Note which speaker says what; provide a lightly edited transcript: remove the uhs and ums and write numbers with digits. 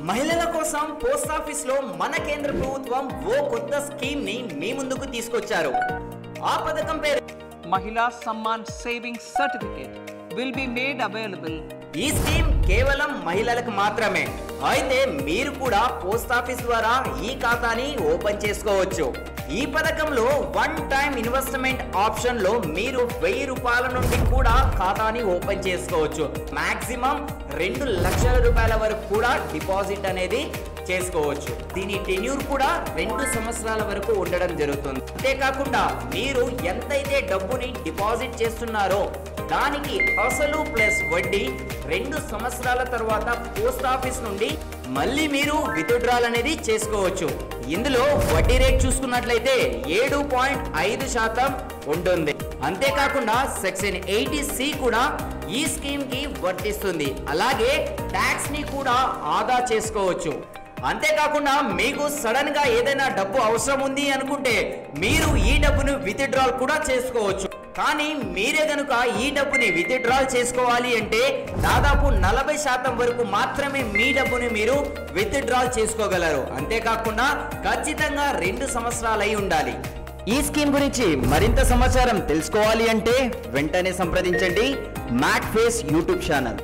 Speaker 1: మహిళల కోసం post office లో మన కేంద్ర ప్రభుత్వం ఓ కొత్త స్కీమ్ ని మీ ముందుకు తీసుకొచ్చారు. ఆ పథకం పేరు
Speaker 2: మహిళా Samman savings certificate will be made available.
Speaker 1: ఈ స్కీమ్ కేవలం మహిళలకు మాత్రమే. అయితే మీరు కూడా పోస్ట్ ఆఫీస్ ద్వారా ఈ ఖాతాని ఓపెన్ చేసుకోవచ్చు. ఈ పథకంలో వన్ టైం ఇన్వెస్ట్మెంట్ ఆప్షన్ లో మీరు 1000 రూపాయల నుండి కూడా ఖాతాని ఓపెన్ చేసుకోవచ్చు. మాక్సిమం 2 లక్షల రూపాయల వరకు కూడా డిపాజిట్ అనేది చేసుకోవచ్చు. దీని టెన్యూర్ కూడా 2 సంవత్సరాల వరకు ఉండడం జరుగుతుంది. అంతేకాకుండా మీరు ఎంతైతే డబ్బుని డిపాజిట్ చేస్తున్నారో దానికి అసలు ప్లస్ వడ్డీ 2 సంవత్సరాల తర్వాత పోస్ట్ ఆఫీస్ నుండి మళ్ళీ మీరు విత్డ్రాల్ అనేది చేసుకోవచ్చు. ఇందులో వడ్డీ రేట్ చూసుకున్నట్లయితే 7.5% ఉంటుంది. అంతేకాకుండా సెక్షన్ 80C కూడా ఈ స్కీమ్ కి వర్తిస్తుంది. అలాగే ట్యాక్స్ ని కూడా ఆదా చేసుకోవచ్చు. అంతేకాకుండా మీకు సడన్ గా ఏదైనా డబ్బు అవసరం ఉంది అనుకుంటే మీరు ఈ డబ్బును విత్డ్రాల్ కూడా చేసుకోవచ్చు. కానీ మీరే కనుక ఈ డబ్బుని విత్డ్రాల్ చేసుకోవాలి అంటే దాదాపు 40% వరకు మాత్రమే మీ డబ్బుని మీరు విత్డ్రాల్ చేసుకోగలరు. అంతేకాకుండా ఖచ్చితంగా 2 సంవత్సరాలు అయి ఉండాలి. ఈ స్కీమ్ గురించి మరింత సమాచారం తెలుసుకోవాలి అంటే వెంటనే సంప్రదించండి మ్యాట్ ఫేస్ యూట్యూబ్ ఛానల్.